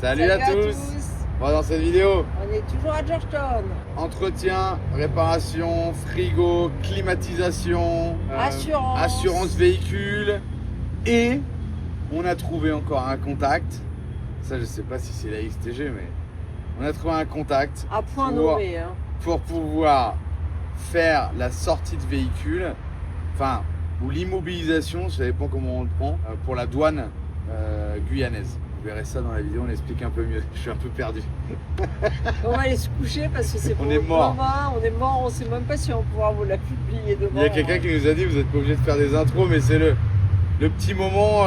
Salut à tous. Bon, dans cette vidéo, on est toujours à Georgetown. Entretien, réparation, frigo, climatisation, assurance véhicule. Et on a trouvé encore un contact. Ça, je sais pas si c'est la XTG, mais on a trouvé un contact à point nommé, hein. Pour pouvoir faire la sortie de véhicule, enfin, ou l'immobilisation, je savais pas comment on le prend, pour la douane guyanaise. Vous verrez ça dans la vidéo, on explique un peu mieux. Je suis un peu perdu. On va aller se coucher parce que c'est pour mort. On est mort, on sait même pas si on pourra vous la publier demain. Il y a quelqu'un qui nous a dit, vous n'êtes pas obligé de faire des intros, mais c'est le petit moment où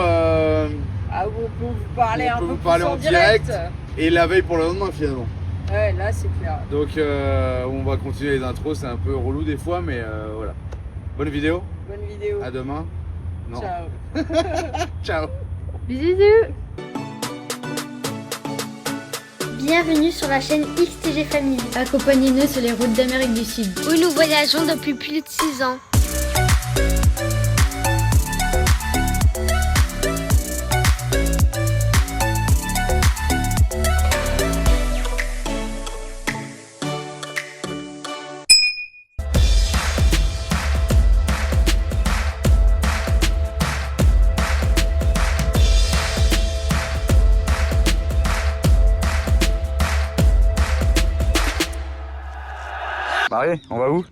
on peut vous parler un peu plus en direct. Et la veille pour le lendemain finalement. Ouais, là c'est clair. Donc on va continuer les intros, c'est un peu relou des fois, mais voilà. Bonne vidéo. Bonne vidéo. À demain. Non. Ciao. Ciao. Bisous. Bienvenue sur la chaîne XTG Family. Accompagnez-nous sur les routes d'Amérique du Sud, où nous voyageons depuis plus de 6 ans. Marie, on va où?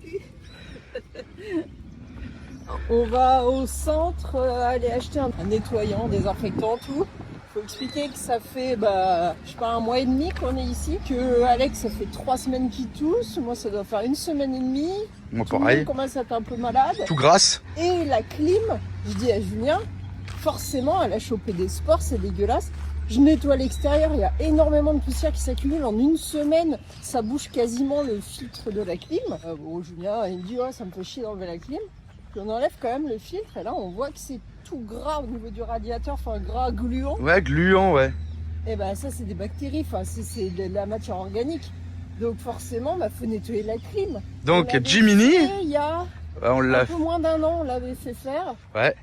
On va au centre aller acheter un nettoyant, désinfectant, tout. Faut expliquer que ça fait, je sais pas, 1 mois et demi qu'on est ici, que Alex, ça fait 3 semaines qu'il tousse, moi ça doit faire 1 semaine et demie. Moi Tout le pareil. monde commence à être un peu malade. Tout grasse. Et la clim, je dis à Julien, forcément elle a chopé des spores, c'est dégueulasse. Je nettoie l'extérieur, il y a énormément de poussière qui s'accumule. En 1 semaine, ça bouge quasiment le filtre de la clim. Julien, il me dit, ouais, ça me fait chier d'enlever la clim. Puis on enlève quand même le filtre et là, on voit que c'est tout gras au niveau du radiateur, enfin gras gluant. Ouais, gluant, ouais. Et ça, c'est des bactéries, enfin, c'est de la matière organique. Donc forcément, faut nettoyer la clim. Donc Jiminy, il y a on un peu moins d'1 an, on l'avait fait faire. Ouais.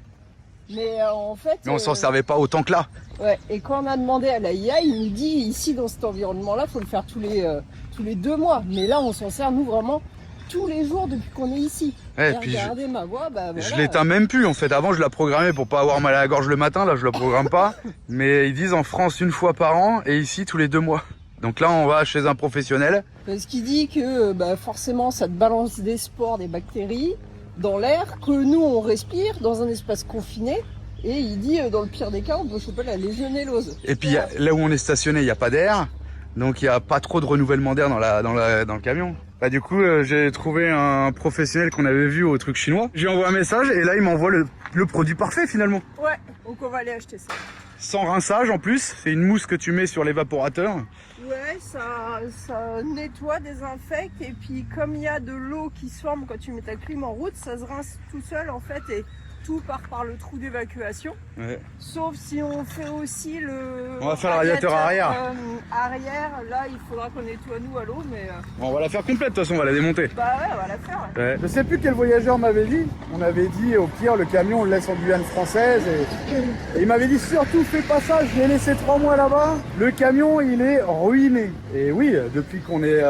Mais en fait... Mais on s'en servait pas autant que là. Ouais, et quand on a demandé à la IA, il nous dit ici dans cet environnement-là, il faut le faire tous les 2 mois. Mais là, on s'en sert nous vraiment tous les jours depuis qu'on est ici. Ouais, et puis regardez ma voix, voilà. Je l'éteins même plus en fait. Avant je la programmais pour pas avoir mal à la gorge le matin, là je la programme pas. Mais ils disent en France 1 fois par an et ici tous les 2 mois. Donc là on va chez un professionnel. Parce qu'il dit que forcément ça te balance des spores, des bactéries dans l'air que nous on respire dans un espace confiné. Et il dit dans le pire des cas on peut choper la légionellose. Et puis là où on est stationné il n'y a pas d'air. Donc il n'y a pas trop de renouvellement d'air dans le camion. Du coup j'ai trouvé un professionnel qu'on avait vu au truc chinois. Je lui envoie un message et là il m'envoie le produit parfait finalement. Ouais, donc on va aller acheter ça. Sans rinçage en plus, c'est une mousse que tu mets sur l'évaporateur. Ouais, ça nettoie, désinfecte et puis comme il y a de l'eau qui se forme quand tu mets ta clim en route, ça se rince tout seul en fait et tout part par le trou d'évacuation. Ouais. Sauf si on fait aussi on va faire le radiateur arrière. Arrière, là il faudra qu'on nettoie nous à l'eau, mais... On va la faire complète de toute façon, on va la démonter. Ouais, on va la faire. Ouais. Je sais plus quel voyageur m'avait dit. On avait dit au pire le camion on le laisse en Guyane française et il m'avait dit surtout fais pas ça, je l'ai laissé 3 mois là-bas. Le camion il est ruiné. Et oui, depuis qu'on est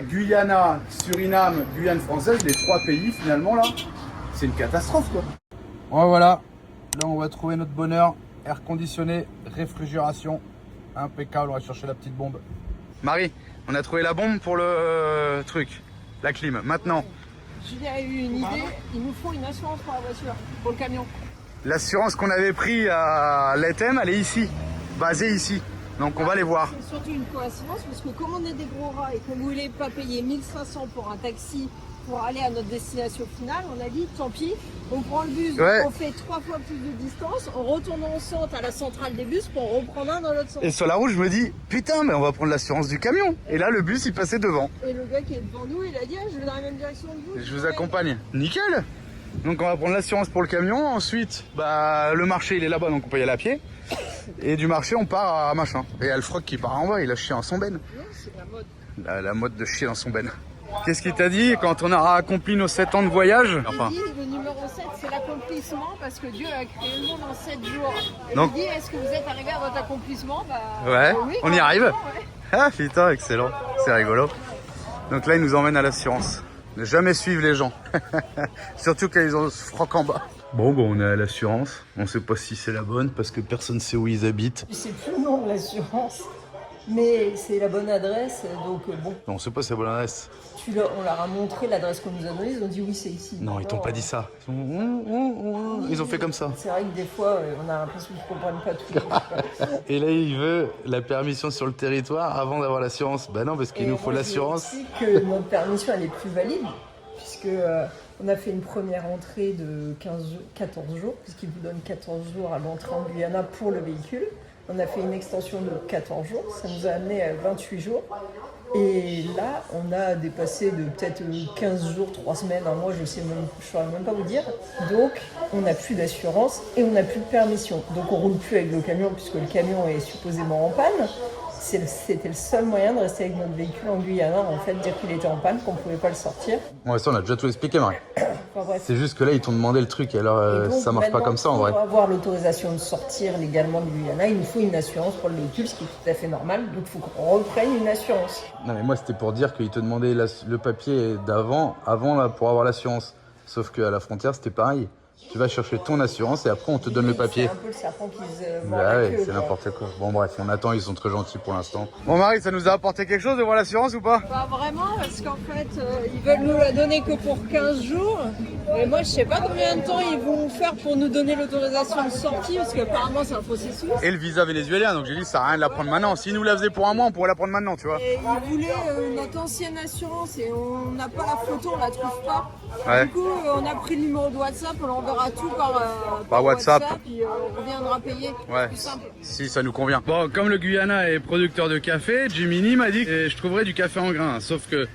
Guyana, Suriname, Guyane française, les 3 pays finalement là, c'est une catastrophe quoi. Bon, voilà, là on va trouver notre bonheur, air conditionné, réfrigération, impeccable, on va chercher la petite bombe. Marie, on a trouvé la bombe pour le truc, la clim, maintenant. Julien a eu une idée, il nous faut une assurance pour la voiture, pour le camion. L'assurance qu'on avait pris à l'ETM, elle est ici, basée ici, donc on va les voir. C'est surtout une coïncidence parce que comme on est des gros rats et qu'on ne voulait pas payer 1500 pour un taxi, pour aller à notre destination finale, on a dit tant pis, on prend le bus, ouais. On fait 3 fois plus de distance, on retourne en centre à la centrale des bus pour reprendre un dans l'autre sens. Et sur la route, je me dis, putain, mais on va prendre l'assurance du camion. Et là, le bus, il passait devant. Et le gars qui est devant nous, il a dit, je vais dans la même direction que vous. Je vous accompagne. Nickel. Donc on va prendre l'assurance pour le camion. Ensuite, le marché, il est là-bas, donc on peut y aller à pied. Et du marché, on part à machin. Et il y a le froc qui part en bas, il a chié dans son ben. Non, c'est la mode. La mode de chier dans son ben. Qu'est-ce qu'il t'a dit quand on aura accompli nos 7 ans de voyage? Enfin. Il dit le numéro 7 c'est l'accomplissement parce que Dieu a créé le monde en 7 jours. Et Donc, il dit est-ce que vous êtes arrivé à votre accomplissement? Ouais, oui, on y arrive. ouais. Ah putain, excellent, c'est rigolo. Donc là, il nous emmène à l'assurance. Ne jamais suivre les gens. Surtout quand ils ont ce froc en bas. Bon, on est à l'assurance. On sait pas si c'est la bonne parce que personne sait où ils habitent. Je sais plus le nom de l'assurance, mais c'est la bonne adresse, donc bon. On sait pas si c'est la bonne adresse. On leur a montré l'adresse qu'on nous a donnée, ils ont dit oui c'est ici. Non, ils t'ont pas dit ça. Ils ont fait comme ça. C'est vrai que des fois, on a l'impression qu'ils comprennent pas tout. Et là, il veut la permission sur le territoire avant d'avoir l'assurance. Bah non, parce qu'il nous faut l'assurance. Je sais que notre permission, elle est plus valide, puisque on a fait une première entrée de 14 jours, puisqu'il vous donne 14 jours à l'entrée en Guyana pour le véhicule. On a fait une extension de 14 jours, ça nous a amené à 28 jours. Et là, on a dépassé de peut-être 15 jours, 3 semaines, un mois, je ne saurais même pas vous dire. Donc, on n'a plus d'assurance et on n'a plus de permission. Donc, on ne roule plus avec le camion puisque le camion est supposément en panne. C'était le seul moyen de rester avec notre véhicule en Guyana, en fait, dire qu'il était en panne, qu'on ne pouvait pas le sortir. Ouais, ça, on a déjà tout expliqué, Marie. Enfin, bref. C'est juste que là, ils t'ont demandé le truc, et alors Et donc, ça marche pas comme ça en vrai. Pour avoir l'autorisation de sortir légalement du Guyana, il nous faut une assurance pour le véhicule, ce qui est tout à fait normal. Donc, il faut qu'on reprenne une assurance. Non, mais moi, c'était pour dire qu'ils te demandaient le papier d'avant, pour avoir l'assurance. Sauf qu'à la frontière, c'était pareil. Tu vas chercher ton assurance et après on te donne le papier. C'est un peu le serpent qui se mord Bah la ouais, queue, c'est quoi. n'importe quoi. Bon bref, on attend, ils sont très gentils pour l'instant. Bon Marie, ça nous a apporté quelque chose de voir l'assurance ou pas? Pas vraiment, parce qu'en fait, ils veulent nous la donner que pour 15 jours. Et moi, je sais pas combien de temps ils vont faire pour nous donner l'autorisation de sortie, parce qu'apparemment, c'est un processus. Et le visa vénézuélien, donc j'ai dit ça sert à rien de la prendre maintenant. S'ils nous la faisaient pour un mois, on pourrait la prendre maintenant, tu vois. Et ils voulaient notre ancienne assurance et on n'a pas la photo, on la trouve pas. Ouais. Du coup, on a pris le numéro de WhatsApp, on enverra tout par WhatsApp. Puis on reviendra payer. Ouais, Plus simple. si ça nous convient. Bon, comme le Guyana est producteur de café, Jiminy m'a dit que je trouverais du café en grains. Sauf que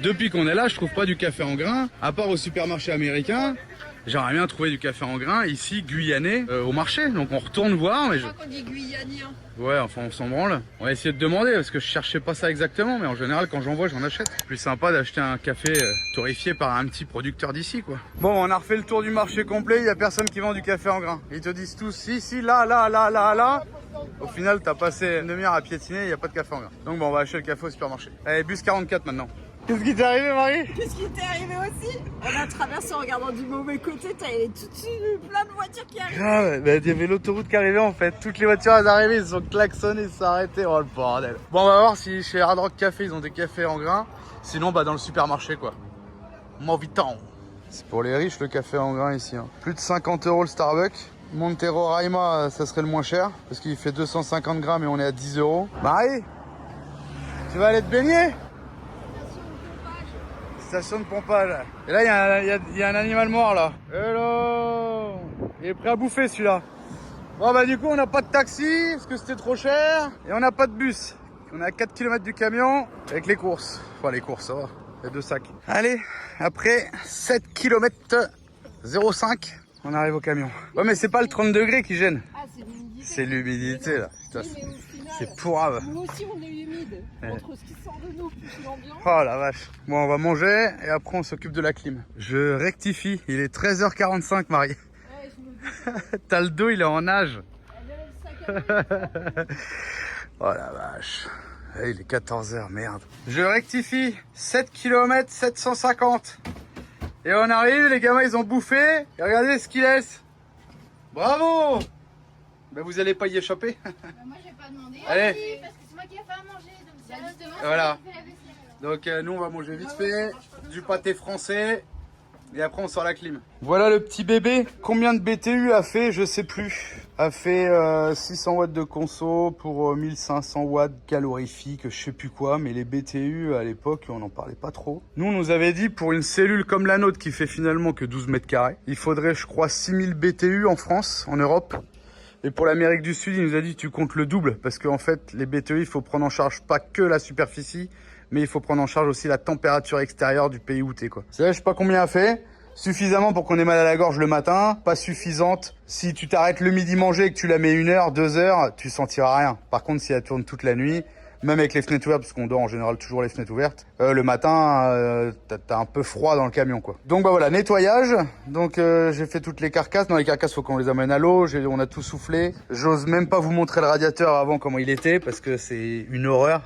depuis qu'on est là, je trouve pas du café en grains, à part au supermarché américain. J'aimerais bien trouver du café en grains ici, guyanais, au marché. Donc on retourne voir. Mais Je crois qu'on dit guyanien. Ouais, enfin on s'en branle. On va essayer de demander parce que je cherchais pas ça exactement, mais en général quand j'en vois, j'en achète. Plus sympa d'acheter un café torréfié par un petit producteur d'ici, quoi. Bon, on a refait le tour du marché complet. Il y a personne qui vend du café en grains. Ils te disent tous si, là. Au final, t'as passé une demi-heure à piétiner, il y a pas de café en grains. Donc bon, on va acheter le café au supermarché. Allez, bus 44 maintenant. Qu'est-ce qui t'est arrivé, Marie? Qu'est-ce qui t'est arrivé aussi? On a traversé en regardant du mauvais côté, t'avais tout de suite plein de voitures qui arrivaient. Ah, bah, il y avait l'autoroute qui arrivait en fait. Toutes les voitures elles arrivaient, ils se sont klaxonnés, ils se sont arrêtés. Oh le bordel. Bon, on va voir si chez Hard Rock Café ils ont des cafés en grains. Sinon, bah dans le supermarché quoi. Moviton. C'est pour les riches le café en grains ici. Hein. Plus de 50 € le Starbucks. Montero Raima, ça serait le moins cher parce qu'il fait 250 grammes et on est à 10 €. Marie, tu vas aller te baigner? Station de pompage. Et là, il y a un animal mort là. Hello. Il est prêt à bouffer celui-là. Bon bah du coup, on n'a pas de taxi parce que c'était trop cher. Et on n'a pas de bus. On est à 4 km du camion avec les courses. Enfin les courses, ça va. Il y a 2 sacs. Allez, après 7 km 0,5, on arrive au camion. Ouais mais c'est pas le 30 degrés qui gêne. Ah, c'est l'humidité. C'est l'humidité là. Putain, Oui, mais au final, c'est pourrave. nous aussi, on est humide. Entre ce qui sort de nous plus l'ambiance. Oh la vache. Bon, on va manger et après on s'occupe de la clim. Je rectifie, il est 13h45 Marie. Ouais, je me dis, T'as le dos, il est en nage. elle a le sac à dos. Oh la vache. Eh, il est 14h, merde. Je rectifie, 7 km 750. Et on arrive, les gamins ils ont bouffé. Et regardez ce qu'ils laissent. Bravo. Ben vous allez pas y échapper. Moi, j'ai pas demandé. Allez. Oui, parce que c'est moi qui ai fait à manger. Donc, c'est justement, Voilà. c'est moi qui fais la vaisselle. Donc nous on va manger vite fait, du pâté français et après on sort la clim. Voilà le petit bébé. Combien de BTU a fait? Je sais plus. A fait 600 watts de conso pour 1500 watts calorifiques, je sais plus quoi. Mais les BTU à l'époque on n'en parlait pas trop. Nous on nous avait dit pour une cellule comme la nôtre qui fait finalement que 12 mètres carrés, il faudrait je crois 6000 BTU en France, en Europe. Et pour l'Amérique du Sud, il nous a dit tu comptes le double parce qu'en fait les BTU il faut prendre en charge pas que la superficie, mais il faut prendre en charge aussi la température extérieure du pays où t'es quoi. C'est là, je sais pas combien a fait. Suffisamment pour qu'on ait mal à la gorge le matin, pas suffisante. Si tu t'arrêtes le midi manger et que tu la mets 1 heure, 2 heures, tu sentiras rien. Par contre, si elle tourne toute la nuit, Même avec les fenêtres ouvertes, parce qu'on dort en général toujours les fenêtres ouvertes, le matin, t'as un peu froid dans le camion, quoi. Donc bah voilà, nettoyage. Donc j'ai fait toutes les carcasses. Non, les carcasses, faut qu'on les amène à l'eau. On a tout soufflé. J'ose même pas vous montrer le radiateur avant comment il était, parce que c'est une horreur.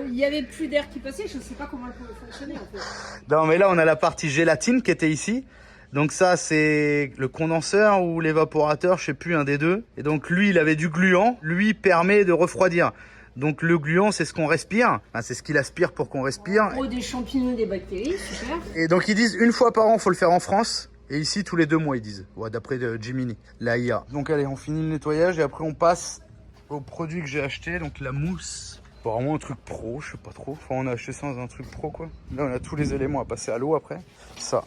Il y avait plus d'air qui passait, je sais pas comment elle pouvait fonctionner en fait. Non, mais là, on a la partie gélatine qui était ici. Donc ça, c'est le condenseur ou l'évaporateur, je sais plus, un des deux. Et donc lui, il avait du gluant. Lui permet de refroidir. Donc le gluant, c'est ce qu'on respire. Enfin, c'est ce qu'il aspire pour qu'on respire. En gros, des champignons, des bactéries, super. Et donc ils disent une fois par an, faut le faire en France. Et ici, tous les 2 mois, ils disent. Ouais, d'après Jiminy, la IA. Donc allez, on finit le nettoyage et après on passe au produit que j'ai acheté. Donc la mousse. Apparemment un truc pro, je sais pas trop. Enfin, on a acheté ça dans un truc pro, quoi. Là, on a tous les éléments à passer à l'eau après. Ça.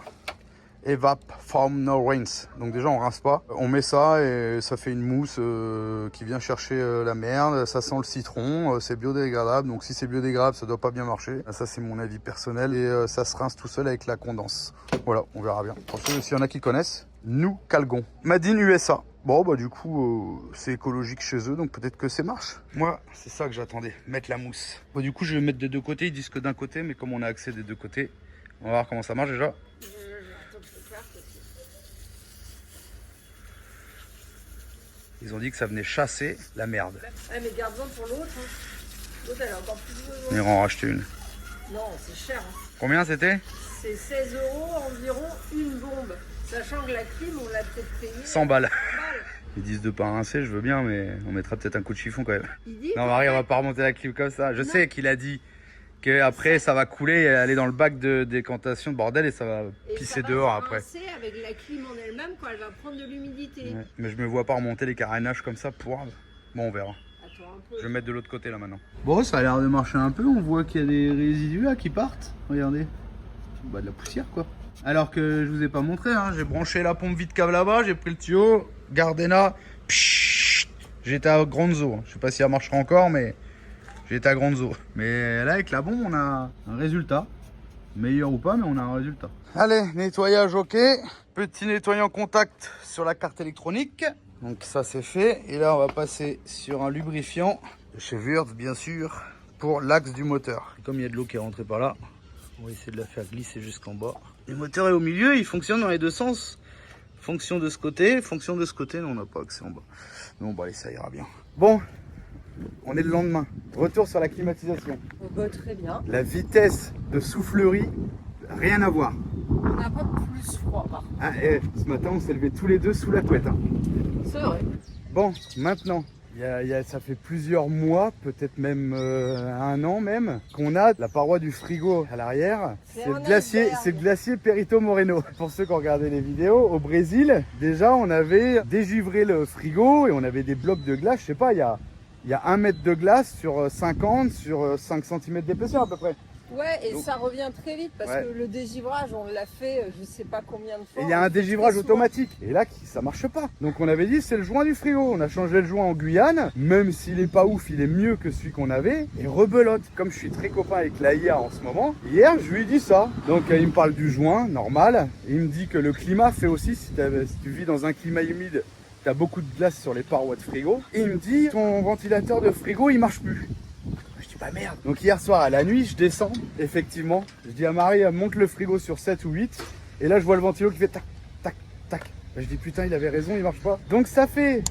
Evap Farm No Rinse. Donc déjà on rince pas, on met ça et ça fait une mousse qui vient chercher la merde, ça sent le citron, c'est biodégradable, donc si c'est biodégradable ça doit pas bien marcher. Ça c'est mon avis personnel et ça se rince tout seul avec la condense. Voilà, on verra bien. Franchement, s'il y en a qui connaissent, nous Calgon. Made in USA. Bon bah du coup c'est écologique chez eux donc peut-être que ça marche. Moi c'est ça que j'attendais, mettre la mousse. Bon du coup je vais mettre des deux côtés, ils disent que d'un côté mais comme on a accès des deux côtés, on va voir comment ça marche déjà. Ils ont dit que ça venait chasser la merde. Ah mais garde-en pour l'autre. Hein. L'autre elle a encore plus besoin. On ira en racheter une. Non, c'est cher. Hein. Combien c'était? C'est 16 € environ une bombe. Sachant que la clim, on l'a peut-être payé 100 balles. Ils disent de pas rincer, je veux bien, mais on mettra peut-être un coup de chiffon quand même. Il dit non Marie, on va pas remonter la clim comme ça. Je sais qu'il a dit qu'après ça va couler et aller dans le bac de décantation de bordel et ça va pisser dehors après. Avec la clim en elle-même quand elle va prendre de l'humidité. Ouais, mais je me vois pas remonter les carénages comme ça pour... Bon, on verra. Attends un peu. Je vais mettre de l'autre côté là maintenant. Bon, ça a l'air de marcher un peu. On voit qu'il y a des résidus là qui partent. Regardez. Bah, de la poussière quoi. Alors que je vous ai pas montré, hein. J'ai branché la pompe vide cave là-bas, j'ai pris le tuyau, Gardena, j'étais à Granzo. Je sais pas si ça marchera encore, mais j'étais à Granzo. Mais là, avec la bombe, on a un résultat. Meilleur ou pas, mais on a un résultat. Allez, nettoyage ok. Petit nettoyant contact sur la carte électronique. Donc ça c'est fait. Et là, on va passer sur un lubrifiant de chez Wurtz, bien sûr, pour l'axe du moteur. Et comme il y a de l'eau qui est rentrée par là, on va essayer de la faire glisser jusqu'en bas. Le moteur est au milieu, il fonctionne dans les deux sens. Fonction de ce côté, fonction de ce côté. Non, on n'a pas accès en bas. Bon, bah allez, ça ira bien. Bon, on est le lendemain. Retour sur la climatisation. Oh bah, très bien. La vitesse de soufflerie, rien à voir. On n'a pas plus froid par contre. Ah, ce matin, on s'est levés tous les deux sous la couette. Hein. C'est vrai. Bon, maintenant, ça fait plusieurs mois, peut-être même 1 an même, qu'on a la paroi du frigo à l'arrière. C'est le glacier Perito Moreno. Pour ceux qui ont regardé les vidéos, au Brésil, déjà, on avait dégivré le frigo et on avait des blocs de glace, je sais pas, il y a 1 mètre de glace sur 50, sur 5 cm d'épaisseur à peu près. Ouais, et donc, ça revient très vite parce que le dégivrage, on l'a fait je sais pas combien de fois. Et il y a un dégivrage automatique. Et là, ça marche pas. Donc on avait dit, c'est le joint du frigo. On a changé le joint en Guyane. Même s'il est pas ouf, il est mieux que celui qu'on avait. Et rebelote. Comme je suis très copain avec l'AIA en ce moment, hier, je lui ai dit ça. Donc il me parle du joint, normal. Et il me dit que le climat fait aussi, si tu vis dans un climat humide, tu as beaucoup de glace sur les parois de frigo. Et il me dit, ton ventilateur de frigo, il marche plus. Bah merde. Donc hier soir à la nuit, je descends, effectivement. Je dis à Marie, monte le frigo sur 7 ou 8. Et là, je vois le ventilo qui fait tac, tac, tac. Bah, je dis putain, il avait raison, il marche pas. Donc ça fait...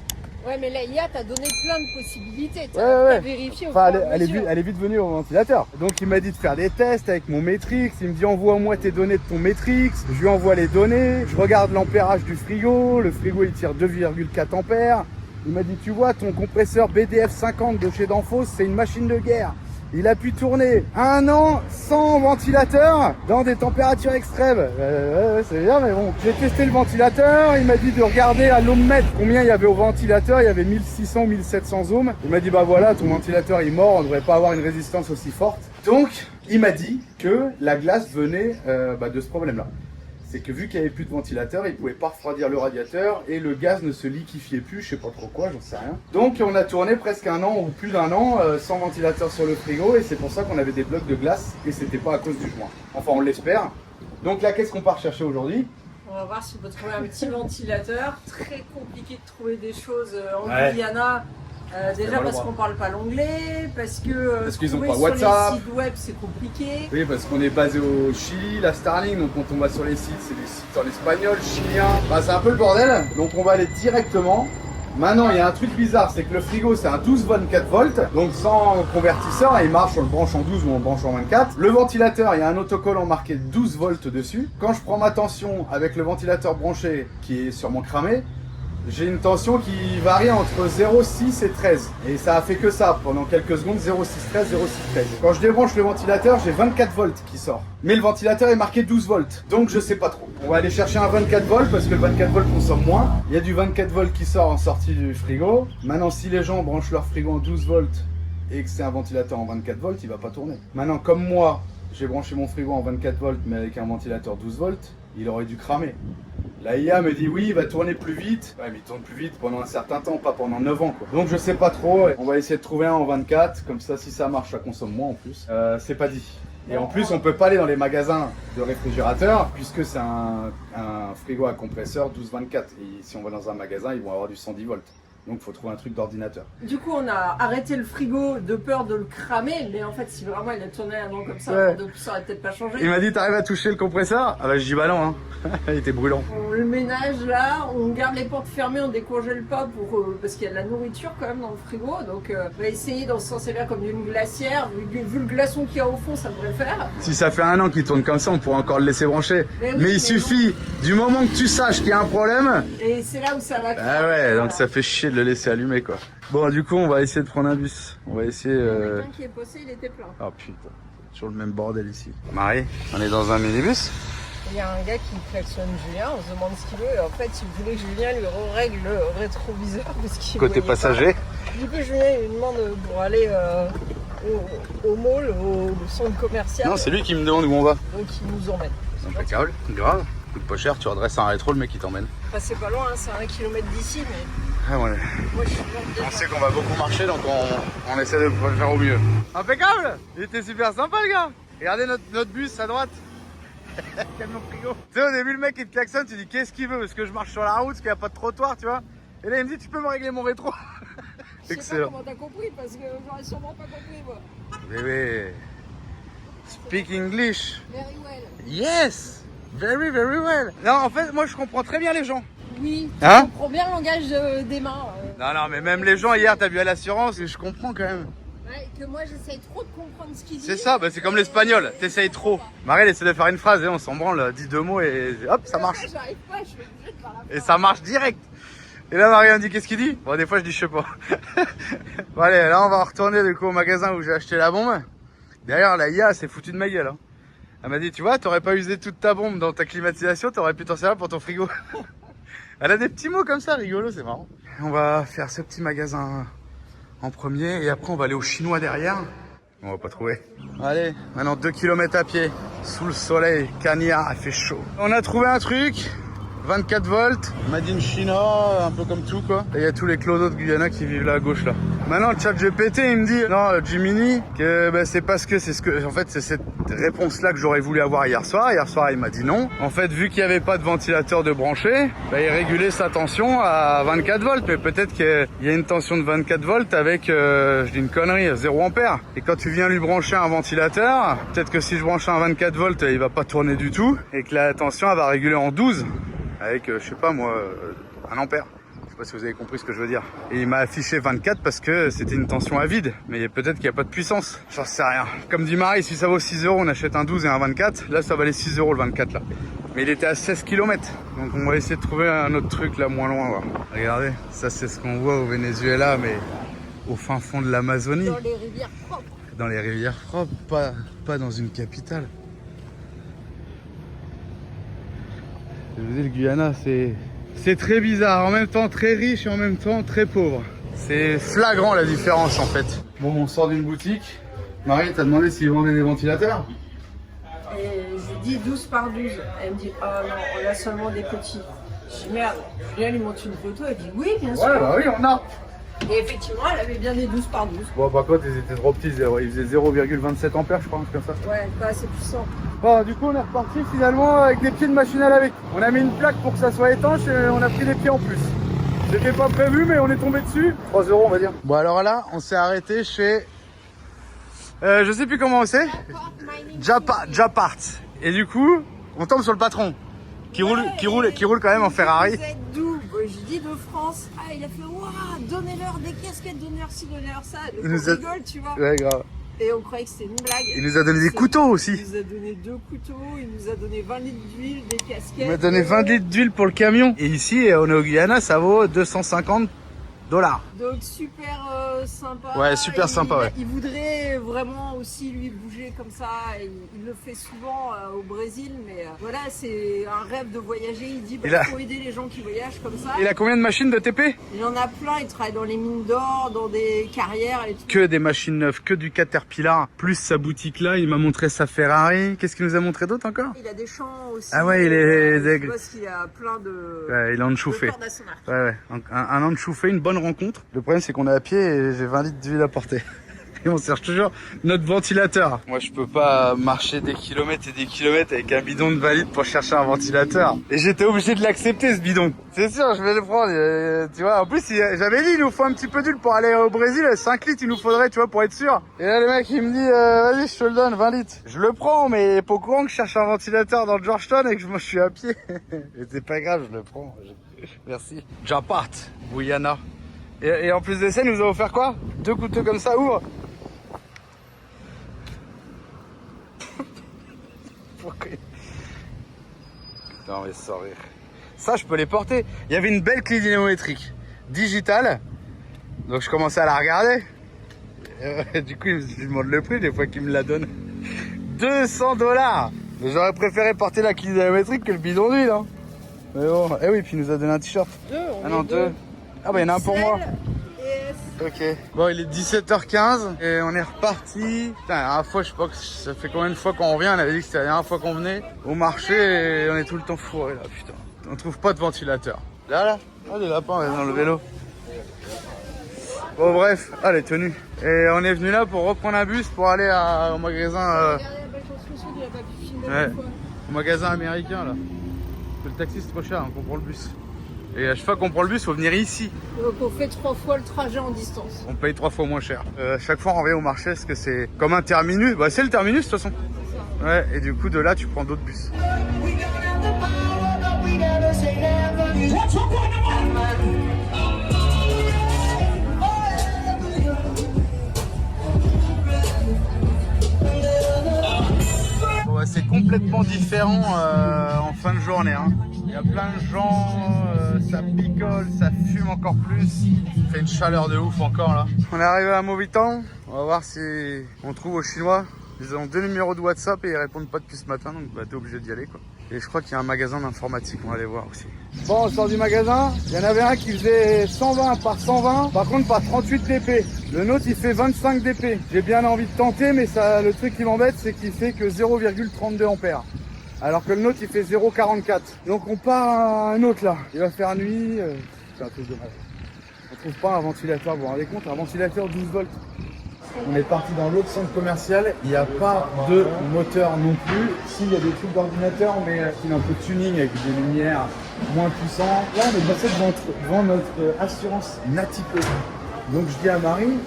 Ouais, mais là, IA t'a donné plein de possibilités. T'as vérifié au enfin, elle est vite venue au ventilateur. Donc il m'a dit de faire des tests avec mon Matrix. Il me dit envoie-moi tes données de ton Matrix. Je lui envoie les données. Je regarde l'ampérage du frigo. Le frigo, il tire 2,4 ampères. Il m'a dit, tu vois, ton compresseur BDF 50 de chez Danfoss, c'est une machine de guerre. Il a pu tourner 1 an sans ventilateur dans des températures extrêmes. C'est bien, mais bon. J'ai testé le ventilateur. Il m'a dit de regarder à l'ohmmètre combien il y avait au ventilateur. Il y avait 1600 ou 1700 ohms. Il m'a dit, bah voilà, ton ventilateur est mort. On ne devrait pas avoir une résistance aussi forte. Donc, il m'a dit que la glace venait de ce problème-là. C'est que vu qu'il n'y avait plus de ventilateur, il ne pouvait pas refroidir le radiateur et le gaz ne se liquéfiait plus, je sais pas trop quoi, j'en sais rien. Donc on a tourné presque 1 an ou plus d'1 an sans ventilateur sur le frigo et c'est pour ça qu'on avait des blocs de glace et c'était pas à cause du joint. Enfin on l'espère. Donc là qu'est-ce qu'on part chercher aujourd'hui? On va voir si on peut trouver un petit ventilateur. Très compliqué de trouver des choses en Guyana Déjà parce qu'on parle pas l'anglais, parce que Parce qu'ils ont trouver pas sur WhatsApp. les sites web c'est compliqué. Oui, parce qu'on est basé au Chili, la Starlink, donc quand on va sur les sites, c'est des sites en espagnol, chilien. Bah, c'est un peu le bordel, donc on va aller directement. Maintenant, il y a un truc bizarre, c'est que le frigo, c'est un 12 24 volts, donc sans convertisseur, il marche, on le branche en 12 ou on le branche en 24. Le ventilateur, il y a un autocollant marqué 12 volts dessus. Quand je prends ma tension avec le ventilateur branché, qui est sûrement cramé, j'ai une tension qui varie entre 0,6 et 13. Et ça a fait que ça pendant quelques secondes, 0,6 13, 0,6 13. Quand je débranche le ventilateur, j'ai 24 volts qui sort. Mais le ventilateur est marqué 12 volts. Donc je sais pas trop. On va aller chercher un 24 volts parce que le 24 volts consomme moins. Il y a du 24 volts qui sort en sortie du frigo. Maintenant, si les gens branchent leur frigo en 12 volts et que c'est un ventilateur en 24 volts, il va pas tourner. Maintenant, comme moi, j'ai branché mon frigo en 24 volts mais avec un ventilateur 12 volts, il aurait dû cramer. La IA me dit oui, il va tourner plus vite. Ouais, mais il tourne plus vite pendant un certain temps, pas pendant 9 ans quoi. Donc je sais pas trop, on va essayer de trouver un en 24, comme ça si ça marche, ça consomme moins en plus. C'est pas dit. Et en plus, on peut pas aller dans les magasins de réfrigérateurs, puisque c'est un frigo à compresseur 12-24. Et si on va dans un magasin, ils vont avoir du 110 volts. Donc il faut trouver un truc d'ordinateur. Du coup, on a arrêté le frigo de peur de le cramer, mais en fait, si vraiment il a tourné un an comme ça, Ouais. donc ça aurait peut-être pas changé. Il m'a dit, t'arrives à toucher le compresseur? Ah bah je dis bah non, hein. Il était brûlant. On le ménage là, on garde les portes fermées, on décongèle pas parce qu'il y a de la nourriture quand même dans le frigo. Donc on va essayer d'en s'en servir comme d'une glacière. Vu le glaçon qu'il y a au fond, ça devrait le faire. Si ça fait un an qu'il tourne comme ça, on pourrait encore le laisser brancher. Mais oui, mais il mais suffit, du moment que tu saches qu'il y a un problème. Et c'est là où ça va. Ah ouais, donc ça fait chier de le laisser allumer quoi. Bon, du coup, on va essayer de prendre un bus. On va essayer. Le matin qui est passé, il était plein. Oh putain, toujours le même bordel ici. Marie, on est dans un minibus. Il y a un gars qui klaxonne Julien, on se demande ce qu'il veut. Et en fait, il voulait que Julien lui règle le rétroviseur parce qu'il Côté voyait passager. pas. Du coup, Julien il lui demande pour aller au mall, au centre commercial. Non, c'est lui qui me demande où on va. Donc il nous emmène. Impeccable, grave. Coûte pas cher, tu redresses un rétro, le mec il t'emmène. Enfin, c'est pas loin, hein, c'est à 1 km d'ici, mais Ah ouais. moi je suis On sait qu'on va beaucoup marcher, donc on essaie de le faire au mieux. Impeccable. Il était super sympa le gars. Regardez notre bus à droite. Camion frigo. Tu sais, au début le mec il te klaxonne, tu dis qu'est-ce qu'il veut? Parce que je marche sur la route, parce qu'il n'y a pas de trottoir, tu vois. Et là il me dit tu peux me régler mon rétro. Je sais pas comment t'as compris, parce que j'aurais sûrement pas compris moi. Bébé. Speak English. Very well. Yes. Very very well. Non, en fait, moi je comprends très bien les gens. Oui, Hein je comprends bien le langage des mains. Non, mais même les gens hier, t'as vu à l'assurance, et je comprends quand même. Ouais, que moi j'essaye trop de comprendre ce qu'il dit. C'est ça, bah, c'est comme l'espagnol, t'essayes trop. Marie, elle essaie de faire une phrase et on s'en branle, dit 2 mots et hop, ça marche. J'arrive pas, je suis obligée de faire la Et ça marche direct. Et là, Marie, elle me dit qu'est-ce qu'il dit? Bon, des fois, je dis je sais pas. Bon, allez, là, on va retourner du coup au magasin où j'ai acheté la bombe. D'ailleurs, la IA s'est foutue de ma gueule. Hein. Elle m'a dit, tu vois, t'aurais pas usé toute ta bombe dans ta climatisation, t'aurais pu t'en servir pour ton frigo. Elle a des petits mots comme ça, rigolo, c'est marrant. On va faire ce petit magasin en premier et après on va aller au chinois derrière. On va pas trouver. Allez, maintenant 2 km à pied, sous le soleil, cagnard, il fait chaud. On a trouvé un truc, 24 volts, made in China, un peu comme tout quoi. Et il y a tous les clodos de Guyana qui vivent là à gauche là. Maintenant le chat GPT il me dit, non Jiminy, que bah, c'est parce que c'est ce que, en fait c'est cette réponse là que j'aurais voulu avoir hier soir. Hier soir il m'a dit non. En fait vu qu'il n'y avait pas de ventilateur de branché, bah, il régulait sa tension à 24 volts. Mais peut-être qu'il y a une tension de 24 volts avec, je dis une connerie, 0 ampère. Et quand tu viens lui brancher un ventilateur, peut-être que si je branche un 24 volts, il va pas tourner du tout. Et que la tension elle va réguler en 12. Avec, je sais pas moi, 1 ampère. Je sais pas si vous avez compris ce que je veux dire. Et il m'a affiché 24 parce que c'était une tension à vide. Mais peut-être qu'il n'y a pas de puissance. J'en sais rien. Comme dit Marie, si ça vaut 6 euros, on achète un 12 et un 24. Là, ça valait 6 euros le 24 là. Mais il était à 16 km. Donc on va essayer de trouver un autre truc là moins loin. Voilà. Regardez, ça c'est ce qu'on voit au Venezuela, mais au fin fond de l'Amazonie. dans les rivières propres. Dans les rivières propres, pas dans une capitale. Je vous dis, le Guyana, c'est très bizarre, en même temps très riche et en même temps très pauvre. C'est flagrant la différence en fait. Bon, on sort d'une boutique. Marie, t'as demandé s'ils vendaient des ventilateurs? Et j'ai dit 12 par 12. Elle me dit, oh non, on a seulement des petits. Je dis merde. Julien lui montre une photo, elle dit oui, bien sûr. Ouais, bah oui, on a. Et effectivement, elle avait bien des 12 par 12. Bon, par contre, ils étaient trop petits, ils faisaient 0,27 ampères, je crois, comme ça. Ouais, pas assez puissant. Bon, du coup, on est reparti finalement avec des pieds de machine à laver. On a mis une plaque pour que ça soit étanche et on a pris des pieds en plus. C'était pas prévu, mais on est tombé dessus. 3 € on va dire. Bon alors là, on s'est arrêté chez... je sais plus comment c'est. Japart. Et du coup, on tombe sur le patron. Qui roule quand même en Ferrari. Vous êtes d'où? Je dis de France. Ah, il a fait waouh, donnez-leur des casquettes, donnez-leur ci, donnez-leur ça. Donc on rigole, tu vois. Ouais, grave. Et on croyait que c'était une blague. Il nous a donné des couteaux aussi. Il nous a donné 2 couteaux, il nous a donné 20 litres d'huile, des casquettes. Il m'a donné 20 litres d'huile pour le camion. Et ici, on est au Guyana, ça vaut 250 $. Donc super sympa. Ouais, super sympa, ouais. Il voudrait vraiment aussi lui bouger comme ça. Il le fait souvent au Brésil, mais voilà, c'est un rêve de voyager. Il dit bah, faut aider les gens qui voyagent comme ça. Il a combien de machines de TP? Il en a plein, il travaille dans les mines d'or, dans des carrières et tout. Que des machines neuves, que du Caterpillar, plus sa boutique là, il m'a montré sa Ferrari. Qu'est-ce qu'il nous a montré d'autre encore? Il a des champs aussi. Ah ouais, il est... Parce qu'il a plein de... Ouais, il a enchouffé. cordes à son arc. Ouais, un enchouffé, une bonne rencontre. Le problème c'est qu'on est à pied et j'ai 20 litres d'huile à porter. Et on cherche toujours notre ventilateur. Moi je peux pas marcher des kilomètres et des kilomètres avec un bidon de 20 litres pour chercher un ventilateur. Et j'étais obligé de l'accepter ce bidon. C'est sûr, je vais le prendre. Tu vois, en plus j'avais dit il nous faut un petit peu d'huile pour aller au Brésil. 5 litres il nous faudrait, tu vois, pour être sûr. Et là le mec il me dit vas-y je te le donne 20 litres. Je le prends mais pas au courant que je cherche un ventilateur dans le Georgetown et que moi je suis à pied. Et c'est pas grave, je le prends. Merci. Japart, Guyana. Et en plus de ça, il nous a offert quoi? 2 couteaux comme ça, ouvre. Non mais sans rire. Ça, je peux les porter. Il y avait une belle clé dynamométrique digitale. Donc je commençais à la regarder. Et du coup, je lui demande le prix des fois qu'il me la donne. 200 $. Mais j'aurais préféré porter la clé dynamométrique que le bidon d'huile. Hein. Mais bon, eh oui, puis il nous a donné un t-shirt. 2, ah non, 2. Ah bah il y en a un pour moi. Ok. Bon, il est 17h15 et on est reparti. Putain, la dernière fois, je sais pas, ça fait combien de fois qu'on revient. On avait dit que c'était la dernière fois qu'on venait au marché et on est tout le temps fourré là, putain. On trouve pas de ventilateur. Là. Ah, des lapins dans le vélo. Bon, bref, les tenues. Et on est venu là pour reprendre un bus pour aller au magasin. Ouais, au magasin américain là. Le taxi c'est trop cher, donc on prend le bus. Et à chaque fois qu'on prend le bus, il faut venir ici. Donc on fait 3 fois le trajet en distance. On paye 3 fois moins cher. Chaque fois on revient au marché parce que c'est comme un terminus. Bah c'est le terminus de toute façon. Ouais, et du coup de là tu prends d'autres bus. Bon, ouais, c'est complètement différent en fin de journée. Hein. Il y a plein de gens, ça picole, ça fume encore plus. Il fait une chaleur de ouf encore là. On est arrivé à Moviton, on va voir si on trouve aux Chinois. Ils ont 2 numéros de WhatsApp et ils répondent pas depuis ce matin, donc bah, t'es obligé d'y aller quoi. Et je crois qu'il y a un magasin d'informatique, on va aller voir aussi. Bon, on sort du magasin, il y en avait un qui faisait 120 par 120, par contre par 38 dp. Le nôtre il fait 25 dp. J'ai bien envie de tenter, mais ça, le truc qui m'embête c'est qu'il fait que 0,32 ampères. Alors que le nôtre il fait 0,44. Donc on part à un autre là. Il va faire nuit. C'est un truc de mal. On trouve pas un ventilateur, vous vous rendez compte, un ventilateur 12 volts. On est parti dans l'autre centre commercial. Il n'y a pas de moteur non plus. Si, il y a des trucs d'ordinateur, mais qui ont un peu de tuning avec des lumières moins puissantes. Là, on est passé devant notre assurance Natico. Donc je dis à Marie...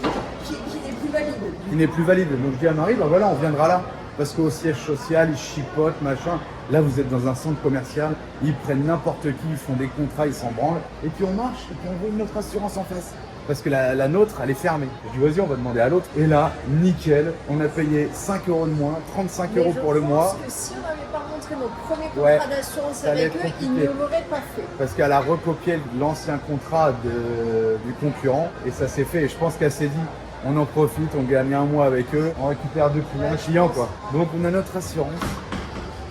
Qui n'est plus valide. Qui n'est plus valide. Donc je dis à Marie, bah voilà, on viendra là. Parce qu'au siège social, ils chipotent, machin. Là, vous êtes dans un centre commercial, ils prennent n'importe qui, ils font des contrats, ils s'en branlent. Et puis on marche, et puis on voit une autre assurance en face. Parce que la nôtre, elle est fermée. Je dis, vas-y, on va demander à l'autre. Et là, nickel, on a payé 5 € de moins, 35 € pour le mois. Je pense que si on n'avait pas montré notre premier contrat d'assurance avec eux, ils ne l'auraient pas fait. Parce qu'elle a recopié l'ancien contrat du concurrent, et ça s'est fait. Et je pense qu'elle s'est dit, on en profite, on gagne un mois avec eux, on récupère 2 clients quoi. Donc on a notre assurance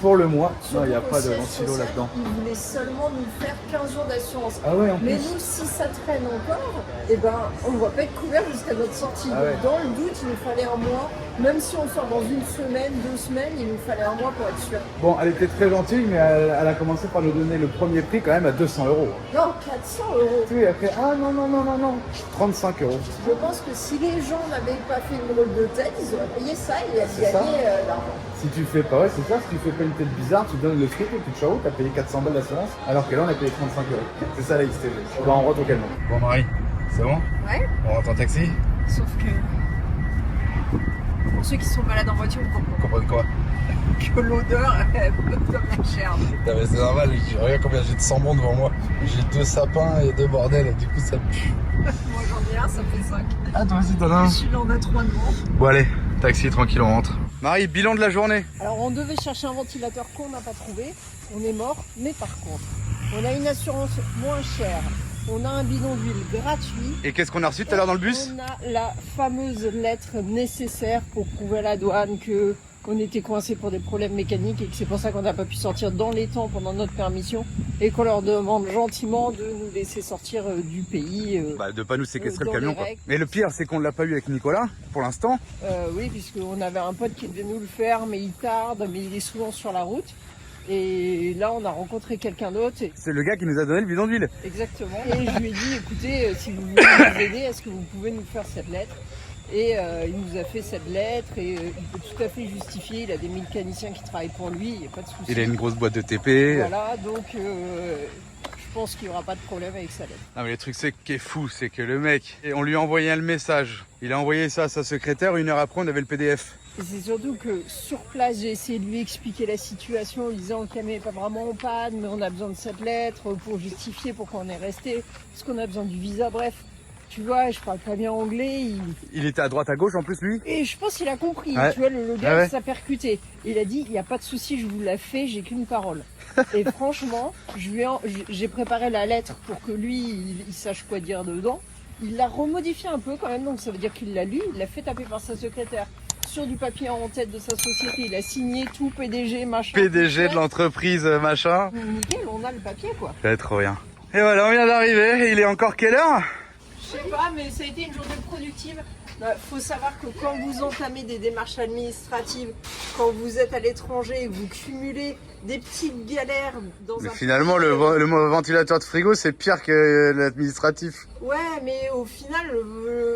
pour le mois. Non, il n'y a pas de ventilo là-dedans. Ils voulaient seulement nous faire 15 jours d'assurance. Ah ouais, en plus. Mais nous, si ça traîne encore, eh ben, on ne va pas être couvert jusqu'à notre sortie. Ah ouais. Dans le doute, il nous fallait un mois. Même si on sort dans 1 semaine, 2 semaines, il nous fallait un mois pour être sûr. Bon, elle était très gentille, mais elle a commencé par nous donner le premier prix quand même à 200 €. Non, 400 €. Oui, après, ah non, 35 €. Je pense que si les gens n'avaient pas fait une drôle de tête, ils auraient payé ça et elles gagnaient l'argent. Si tu fais pas, ouais, c'est ça, si tu fais pas une tête bizarre, tu donnes le fric et puis ciao, t'as payé 400 balles d'assurance, alors que là on a payé 35 €. C'est ça la XTG. Bon, on rentre au camion. Bon Marie, c'est bon? Ouais. On rentre en taxi? Sauf que pour ceux qui sont malades en voiture, vous Comprendre quoi? que l'odeur est comme la chair. C'est normal, regarde combien j'ai de sambons devant moi. J'ai 2 sapins et 2 bordels, du coup ça pue. Moi j'en ai un, ça fait 5. Ah toi aussi t'en as un? Celui-là en a 3 devant. Bon allez, taxi, tranquille, on rentre. Marie, bilan de la journée. Alors on devait chercher un ventilateur qu'on n'a pas trouvé, on est mort, mais par contre, on a une assurance moins chère, on a un bidon d'huile gratuit. Et qu'est-ce qu'on a reçu tout à l'heure dans le bus? On a la fameuse lettre nécessaire pour prouver à la douane que on était coincé pour des problèmes mécaniques et que c'est pour ça qu'on n'a pas pu sortir dans les temps pendant notre permission et qu'on leur demande gentiment de nous laisser sortir du pays. De pas nous séquestrer le dans camion les quoi. règles. Mais le pire c'est qu'on l'a pas eu avec Nicolas pour l'instant. Oui, puisqu'on avait un pote qui devait nous le faire, mais il tarde, mais il est souvent sur la route. Et là, on a rencontré quelqu'un d'autre. C'est le gars qui nous a donné le bidon d'huile. Exactement. Et je lui ai dit, écoutez, si vous voulez nous aider, est-ce que vous pouvez nous faire cette lettre? Et il nous a fait cette lettre et il peut tout à fait justifier. Il a des mécaniciens qui travaillent pour lui, il n'y a pas de souci. Il a une grosse boîte de TP. Voilà, donc je pense qu'il n'y aura pas de problème avec sa lettre. Non mais le truc c'est qui est fou, c'est que le mec, on lui a envoyé le message. Il a envoyé ça à sa secrétaire, 1 heure après on avait le PDF. Et c'est surtout que sur place, j'ai essayé de lui expliquer la situation en lui disant que le camion n'est pas vraiment en panne, mais on a besoin de cette lettre pour justifier pourquoi on est resté, parce qu'on a besoin du visa, bref. Tu vois, je parle pas bien anglais. Il était à droite à gauche en plus lui. Et je pense qu'il a compris. Ouais. Tu vois, le gars Ouais. s'est percuté. Il a dit, il n'y a pas de souci, je vous la fais, j'ai qu'une parole. Et franchement, j'ai préparé la lettre pour que lui, il sache quoi dire dedans. Il l'a remodifié un peu quand même, donc ça veut dire qu'il l'a lu, il l'a fait taper par sa secrétaire sur du papier en tête de sa société, il a signé tout, PDG, machin. PDG de l'entreprise machin. Nickel, on a le papier quoi. C'est trop bien. Et voilà, on vient d'arriver. Il est encore quelle heure? Je sais pas, mais ça a été une journée productive. Faut savoir que quand vous entamez des démarches administratives, quand vous êtes à l'étranger et que vous cumulez des petites galères dans Mais un finalement, pays, le ventilateur de frigo, c'est pire que l'administratif. Ouais, mais au final,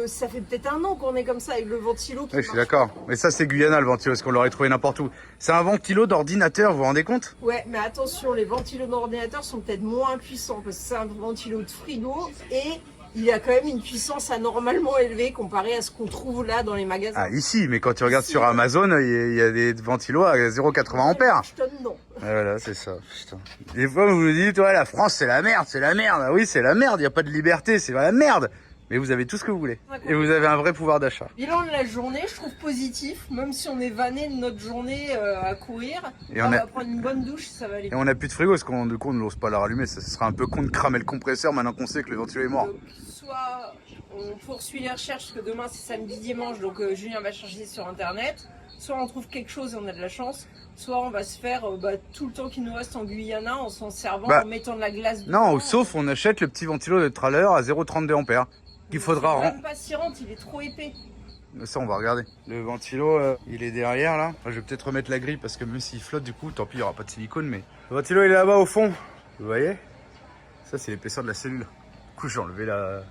ça fait peut-être 1 an qu'on est comme ça avec le ventilo qui Oui, je suis marche d'accord. Mais ça, c'est Guyana, le ventilo, parce qu'on l'aurait trouvé n'importe où. C'est un ventilo d'ordinateur, vous vous rendez compte? Ouais, mais attention, les ventilos d'ordinateur sont peut-être moins puissants parce que c'est un ventilo de frigo et il a quand même une puissance anormalement élevée comparée à ce qu'on trouve là dans les magasins. Ah, ici, mais quand tu regardes Ici, sur Amazon, il y a des ventilos à 0,80 ampères. Je donne non. Voilà, c'est ça, putain. Des fois, vous nous dites, ouais, la France, c'est la merde, c'est la merde. Ah oui, c'est la merde, il n'y a pas de liberté, c'est la merde. Mais vous avez tout ce que vous voulez. Et vous avez un vrai pouvoir d'achat. Bilan de la journée, je trouve positif, même si on est vanné de notre journée à courir. Et Là, on on a- va prendre une bonne douche, ça va aller. Et on n'a plus de frigo, parce qu'on du coup, on n'ose pas la rallumer. Ça serait un peu con de cramer le compresseur maintenant qu'on sait que le ventilo est mort. Donc, soit on poursuit les recherches, parce que demain c'est samedi dimanche, donc Julien va chercher sur internet. Soit on trouve quelque chose et on a de la chance, soit on va se faire tout le temps qu'il nous reste en Guyana en s'en servant, en mettant de la glace dedans. Non, sauf on achète le petit ventilo de trailer à 0,32 ampères. Qu'il faudra C'est même pas si rentre, il est trop épais. Ça, on va regarder. Le ventilo, il est derrière là. Je vais peut-être remettre la grille parce que même s'il flotte, du coup, tant pis, il n'y aura pas de silicone. Mais le ventilo, il est là-bas au fond. Vous voyez? Ça, c'est l'épaisseur de la cellule. Du coup, j'ai enlevé la.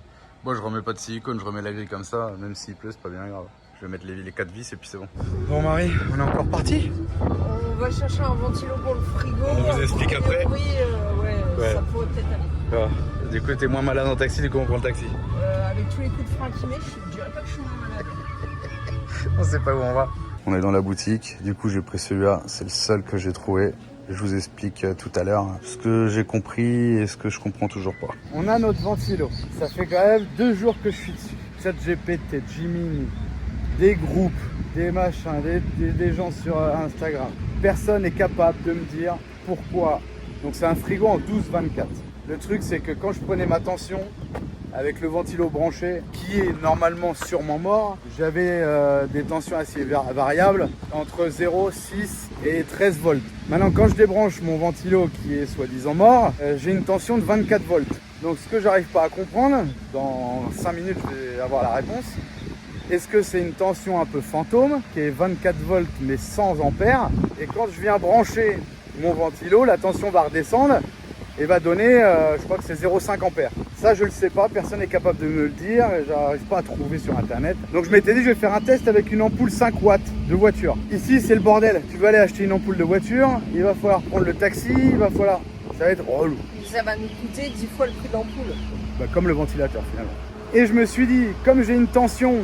Moi, je remets pas de silicone, je remets la grille comme ça. Même s'il pleut, c'est pas bien grave. Je vais mettre les 4 vis et puis c'est bon. Bon, Marie, on est encore parti. On va chercher un ventilo pour le frigo. On vous explique après. Oui, ouais, ça pourrait peut-être aller. Ah, du coup, t'es moins malade en taxi, du coup, on prend le taxi. Avec tous les coups de frein qu'il met, je dirais pas que je suis moins malade. On sait pas où on va. On est dans la boutique, du coup j'ai pris celui-là, c'est le seul que j'ai trouvé. Je vous explique tout à l'heure ce que j'ai compris et ce que je comprends toujours pas. On a notre ventilo, ça fait quand même 2 jours que je suis dessus. ChatGPT, Gemini, des groupes, des machins, des gens sur Instagram. Personne n'est capable de me dire pourquoi. Donc c'est un frigo en 12-24. Le truc c'est que quand je prenais ma tension, avec le ventilo branché, qui est normalement sûrement mort, j'avais des tensions assez variables, entre 0, 6 et 13 volts. Maintenant, quand je débranche mon ventilo qui est soi-disant mort, j'ai une tension de 24 volts. Donc ce que j'arrive pas à comprendre, dans 5 minutes je vais avoir la réponse, est-ce que c'est une tension un peu fantôme, qui est 24 volts mais 100 ampères, et quand je viens brancher mon ventilo, la tension va redescendre, et va donner, je crois que c'est 0,5 ampères. Ça, je le sais pas, personne n'est capable de me le dire, j'arrive pas à trouver sur internet. Donc je m'étais dit, je vais faire un test avec une ampoule 5 watts de voiture. Ici, c'est le bordel. Tu vas aller acheter une ampoule de voiture, il va falloir prendre le taxi, il va falloir... Ça va être relou. Ça va nous coûter 10 fois le prix de l'ampoule. Bah, comme le ventilateur finalement. Et je me suis dit, comme j'ai une tension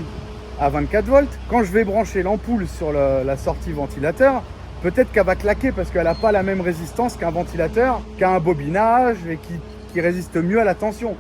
à 24 volts, quand je vais brancher l'ampoule sur la sortie ventilateur, peut-être qu'elle va claquer parce qu'elle n'a pas la même résistance qu'un ventilateur, qu'un bobinage et qui résiste mieux à la tension.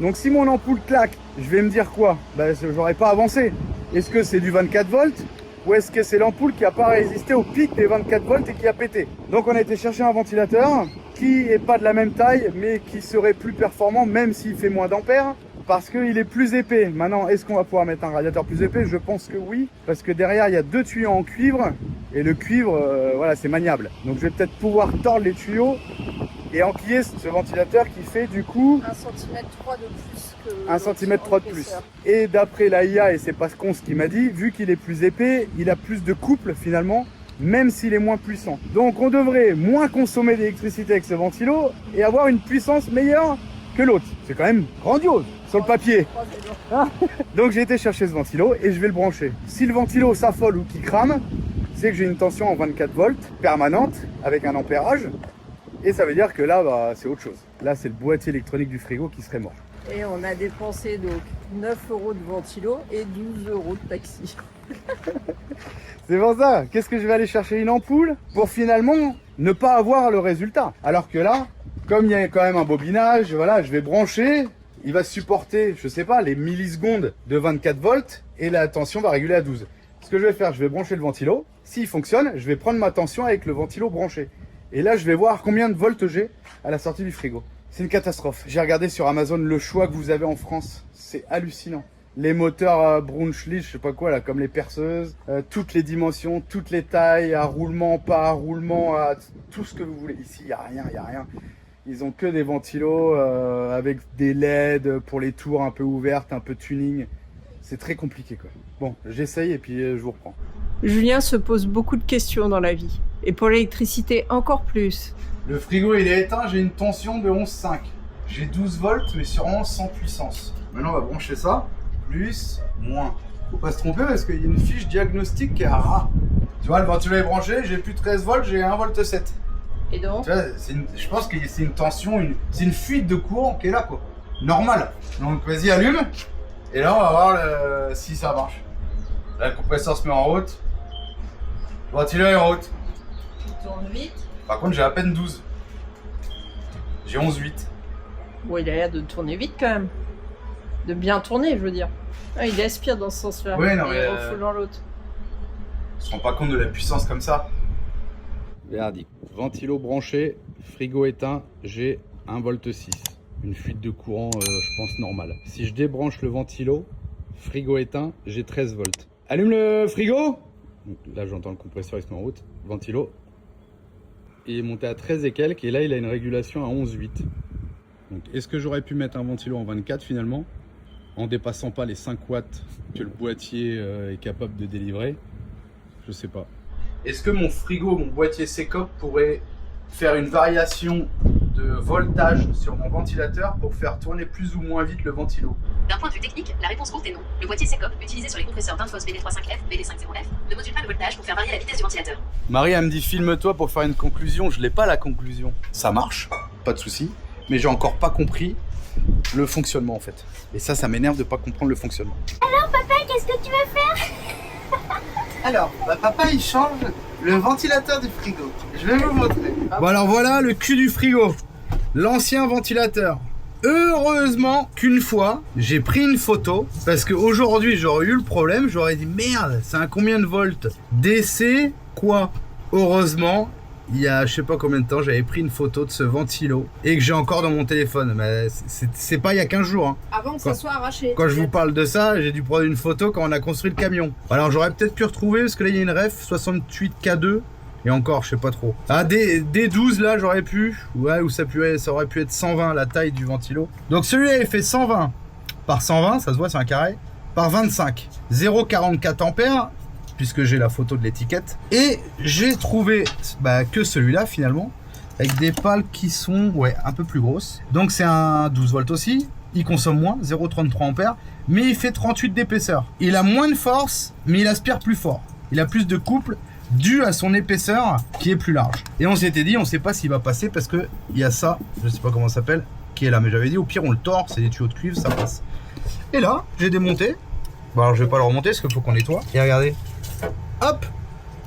Donc si mon ampoule claque, je vais me dire quoi? Bah, j'aurais pas avancé. Est-ce que c'est du 24 volts ou est-ce que c'est l'ampoule qui n'a pas résisté au pic des 24 volts et qui a pété? Donc on a été chercher un ventilateur qui n'est pas de la même taille mais qui serait plus performant même s'il fait moins d'ampères parce qu'il est plus épais. Maintenant, est-ce qu'on va pouvoir mettre un radiateur plus épais? Je pense que oui, parce que derrière il y a 2 tuyaux en cuivre et le cuivre, voilà, c'est maniable. Donc je vais peut-être pouvoir tordre les tuyaux et enquiller ce ventilateur qui fait du coup 1,3 cm de plus que... 1 cm de plus. Et d'après l'AIA, et c'est pas ce qu'il m'a dit, vu qu'il est plus épais, il a plus de couple finalement, même s'il est moins puissant. Donc on devrait moins consommer d'électricité avec ce ventilo et avoir une puissance meilleure que l'autre. C'est quand même grandiose sur le papier. Donc j'ai été chercher ce ventilo et je vais le brancher. Si le ventilo s'affole ou qu'il crame, c'est que j'ai une tension en 24 volts permanente avec un ampérage. Et ça veut dire que là, bah, c'est autre chose. Là, c'est le boîtier électronique du frigo qui serait mort. Et on a dépensé donc 9 € de ventilo et 12 € de taxi. C'est pour ça. Qu'est-ce que je vais aller chercher une ampoule pour finalement ne pas avoir le résultat. Alors que là, comme il y a quand même un bobinage, voilà, je vais brancher. Il va supporter, je sais pas, les millisecondes de 24 volts et la tension va réguler à 12. Ce que je vais faire, je vais brancher le ventilo. S'il fonctionne, je vais prendre ma tension avec le ventilo branché. Et là, je vais voir combien de volts j'ai à la sortie du frigo. C'est une catastrophe. J'ai regardé sur Amazon le choix que vous avez en France. C'est hallucinant. Les moteurs Braunschleich, je sais pas quoi là, comme les perceuses, toutes les dimensions, toutes les tailles, à roulement, pas à roulement, tout ce que vous voulez. Ici, il n'y a rien. Ils ont que des ventilos avec des LED pour les tours un peu ouvertes, un peu tuning. C'est très compliqué quoi. Bon, j'essaye et puis je vous reprends. Julien se pose beaucoup de questions dans la vie. Et pour l'électricité, encore plus. Le frigo il est éteint, j'ai une tension de 11,5. J'ai 12 volts mais sur 11 sans puissance. Maintenant on va brancher ça. Plus, moins. Faut pas se tromper parce qu'il y a une fiche diagnostic qui est à ras. Tu vois, le ventilo est branché, j'ai plus 13 volts, j'ai 1,7 volts. Et donc tu vois, je pense que c'est une tension, c'est une fuite de courant qui est là quoi. Normal. Donc vas-y allume. Et là on va voir si ça marche. Là le compresseur se met en route. Le ventilo est en route. Il tourne vite. Par contre j'ai à peine 12. J'ai 11,8. Bon, il a l'air de tourner vite quand même. De bien tourner, je veux dire. Ah, il aspire dans ce sens-là. Ouais, non, et mais il refoule dans l'autre. On se rend pas compte de la puissance comme ça. Verdict. Ventilo branché, frigo éteint, j'ai 1,6 volts. Une fuite de courant, je pense, normale. Si je débranche le ventilo, frigo éteint, j'ai 13 volts. Allume le frigo. Donc là, j'entends le compresseur, il se met en route. Ventilo. Il est monté à 13 et quelques, et là, il a une régulation à 11,8. Donc, est-ce que j'aurais pu mettre un ventilo en 24 finalement, en dépassant pas les 5 watts que le boîtier est capable de délivrer? Je sais pas. Est-ce que mon frigo, mon boîtier Secop pourrait faire une variation de voltage sur mon ventilateur pour faire tourner plus ou moins vite le ventilo? D'un point de vue technique, la réponse courte est non. Le boîtier Secop, utilisé sur les compresseurs d'Infos BD35F, BD50F, ne module pas le voltage pour faire varier la vitesse du ventilateur. Marie, elle me dit filme-toi pour faire une conclusion. Je l'ai pas la conclusion. Ça marche, pas de souci, mais j'ai encore pas compris le fonctionnement en fait. Et ça m'énerve de pas comprendre le fonctionnement. Alors papa, qu'est-ce que tu veux faire? Alors, papa il change le ventilateur du frigo. Je vais vous montrer. Bon alors voilà le cul du frigo. L'ancien ventilateur. Heureusement qu'une fois, j'ai pris une photo parce qu'aujourd'hui j'aurais eu le problème, j'aurais dit merde, c'est un combien de volts? DC quoi? Heureusement, il y a je sais pas combien de temps, j'avais pris une photo de ce ventilo et que j'ai encore dans mon téléphone. Mais c'est pas il y a 15 jours. Hein. Avant que ça soit arraché. Quand je vous parle de ça, j'ai dû prendre une photo quand on a construit le camion. Alors j'aurais peut-être pu retrouver parce que là il y a une ref 68K2 et encore je sais pas trop. Ah D12 là j'aurais pu. Ouais, ou ça aurait pu être 120 la taille du ventilo. Donc celui-là il fait 120 par 120, ça se voit c'est un carré, par 25. 0,44 ampères. Puisque j'ai la photo de l'étiquette. Et j'ai trouvé que celui-là finalement, avec des pales qui sont un peu plus grosses. Donc c'est un 12 volts aussi. Il consomme moins, 0,33 ampères, mais il fait 38 d'épaisseur. Il a moins de force, mais il aspire plus fort. Il a plus de couple dû à son épaisseur qui est plus large. Et on s'était dit, on sait pas s'il va passer parce que il y a ça, je sais pas comment ça s'appelle, qui est là. Mais j'avais dit, au pire, on le tord, c'est des tuyaux de cuivre, ça passe. Et là, j'ai démonté. Bon, alors je vais pas le remonter parce qu'il faut qu'on nettoie. Et regardez, hop.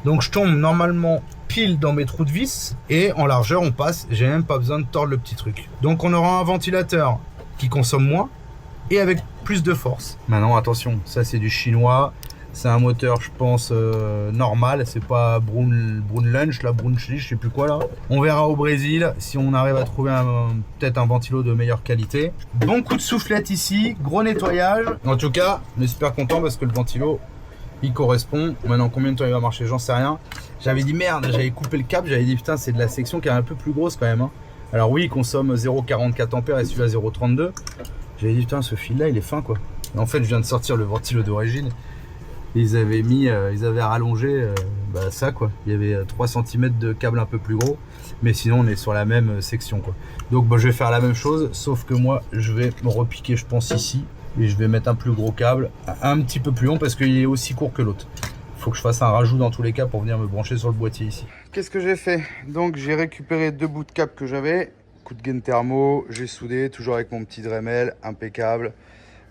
Donc je tombe normalement pile dans mes trous de vis et en largeur on passe. J'ai même pas besoin de tordre le petit truc. Donc on aura un ventilateur qui consomme moins et avec plus de force. Maintenant attention, ça c'est du chinois, c'est un moteur je pense normal, c'est pas Brunlunch, la Brunchli, je sais plus quoi là. On verra au Brésil si on arrive à trouver peut-être un ventilo de meilleure qualité. Bon coup de soufflette ici, gros nettoyage. En tout cas, on est super content parce que le ventilo il correspond. Maintenant combien de temps il va marcher, j'en sais rien. J'avais dit merde, j'avais coupé le câble, j'avais dit putain c'est de la section qui est un peu plus grosse quand même hein. Alors oui, il consomme 0,44 ampères et celui-là 0,32. J'avais dit putain ce fil là il est fin quoi. Et en fait je viens de sortir le ventilo d'origine. Ils avaient rallongé ça quoi. Il y avait 3 cm de câble un peu plus gros. Mais sinon on est sur la même section quoi. Donc je vais faire la même chose, sauf que moi je vais me repiquer je pense ici. Et je vais mettre un plus gros câble, un petit peu plus long parce qu'il est aussi court que l'autre. Faut que je fasse un rajout dans tous les cas pour venir me brancher sur le boîtier ici. Qu'est-ce que j'ai fait? Donc j'ai récupéré 2 bouts de câble que j'avais, coup de gaine thermo, j'ai soudé, toujours avec mon petit Dremel, impeccable.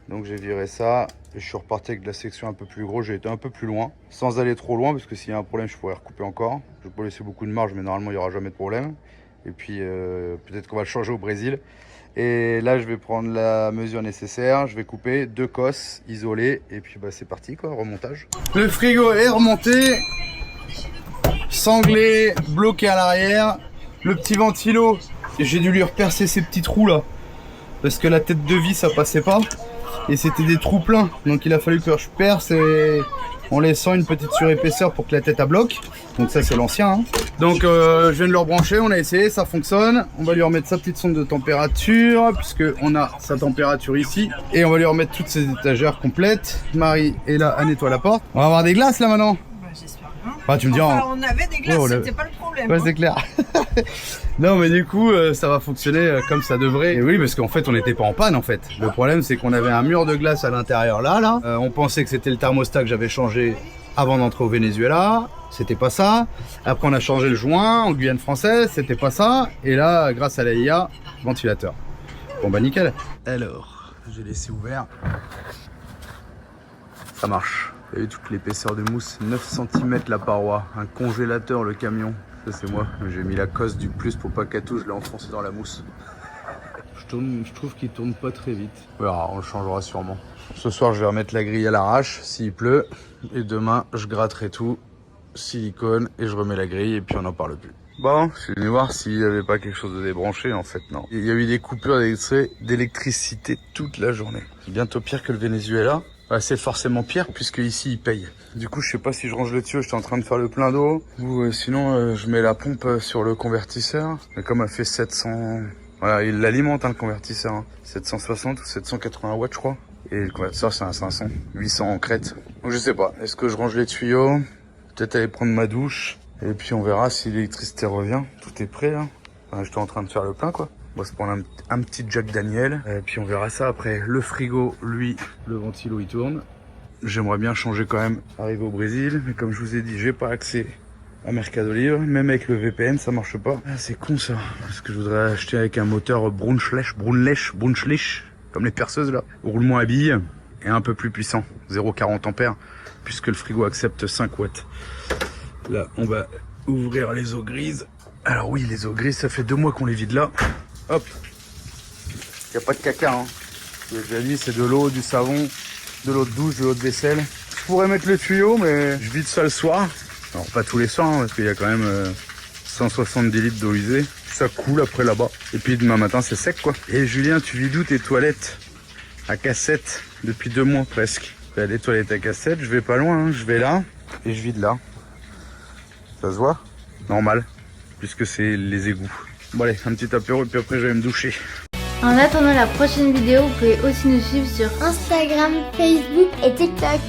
Donc j'ai viré ça, et je suis reparti avec de la section un peu plus gros, j'ai été un peu plus loin, sans aller trop loin, parce que s'il y a un problème, je pourrais recouper encore. Je vais pas laisser beaucoup de marge, mais normalement il n'y aura jamais de problème. Et puis peut-être qu'on va le changer au Brésil. Et là, je vais prendre la mesure nécessaire. Je vais couper 2 cosses isolées. Et puis, c'est parti, quoi, remontage. Le frigo est remonté. Sanglé, bloqué à l'arrière. Le petit ventilo, j'ai dû lui repercer ces petits trous là. Parce que la tête de vis, ça passait pas. Et c'était des trous pleins. Donc, il a fallu que je perce en laissant une petite surépaisseur pour que la tête à bloque. Donc ça c'est l'ancien hein. Donc je viens de le rebrancher, on a essayé, ça fonctionne. On va lui remettre sa petite sonde de température puisque on a sa température ici. Et on va lui remettre toutes ses étagères complètes. Marie est là, elle nettoie la porte. On va avoir des glaces là maintenant. J'espère bien. Ah, tu me diras. On avait des glaces, c'était pas le problème. Ouais, c'est clair. Non mais du coup ça va fonctionner comme ça devrait. Et oui parce qu'en fait on n'était pas en panne en fait. Le problème c'est qu'on avait un mur de glace à l'intérieur là. On pensait que c'était le thermostat que j'avais changé avant d'entrer au Venezuela. C'était pas ça. Après on a changé le joint en Guyane française, c'était pas ça. Et là grâce à la IA, ventilateur. Bon nickel. Alors j'ai laissé ouvert. Ça marche. Vous avez toute l'épaisseur de mousse, 9 cm la paroi, un congélateur le camion. Ça c'est moi, j'ai mis la cosse du plus pour pas qu'elle touche, je l'ai enfoncé dans la mousse. Je trouve qu'il tourne pas très vite. Voilà, on le changera sûrement. Ce soir je vais remettre la grille à l'arrache s'il pleut. Et demain je gratterai tout, silicone, et je remets la grille et puis on n'en parle plus. Bon, je suis venu voir s'il n'y avait pas quelque chose de débranché, en fait non. Il y a eu des coupures d'électricité toute la journée. C'est bientôt pire que le Venezuela. Ouais, c'est forcément pire puisque ici ils payent. Du coup je sais pas si je range le tuyau, j'étais en train de faire le plein d'eau ou sinon je mets la pompe sur le convertisseur. Mais comme elle fait 700... Voilà, il l'alimente le convertisseur. Hein. 760 ou 780 watts je crois. Et le convertisseur c'est un 500, 800 en crête. Donc je sais pas, est-ce que je range les tuyaux? Peut-être aller prendre ma douche. Et puis on verra si l'électricité revient. Tout est prêt là. Enfin, j'étais en train de faire le plein quoi. On va se prendre un petit Jack Daniel. Et puis on verra ça après. Le frigo, lui, le ventilo il tourne. J'aimerais bien changer quand même, arriver au Brésil. Mais comme je vous ai dit, j'ai pas accès à Mercado Libre. Même avec le VPN, ça marche pas. Ah, c'est con ça. Parce que je voudrais acheter avec un moteur Brunchlich, comme les perceuses là. Roulement à billes et un peu plus puissant. 0,40 ampères. Puisque le frigo accepte 5 watts. Là, on va ouvrir les eaux grises. Alors oui, les eaux grises, ça fait 2 mois qu'on les vide là. Hop. Il n'y a pas de caca. Hein. J'ai déjà dit, c'est de l'eau, du savon, de l'eau de douche, de l'eau de vaisselle. Je pourrais mettre le tuyau, mais je vide ça le soir. Alors pas tous les soirs, hein, parce qu'il y a quand même 170 litres d'eau usée. Ça coule après là-bas. Et puis demain matin, c'est sec quoi. Et Julien, tu vides où tes toilettes? À cassette, depuis 2 mois presque. Il y a des toilettes à cassette, je vais pas loin, hein. Je vais là et je vide là. Ça se voit? Normal, puisque c'est les égouts. Bon allez, un petit apéro et puis après je vais me doucher. En attendant la prochaine vidéo, vous pouvez aussi nous suivre sur Instagram, Facebook et TikTok.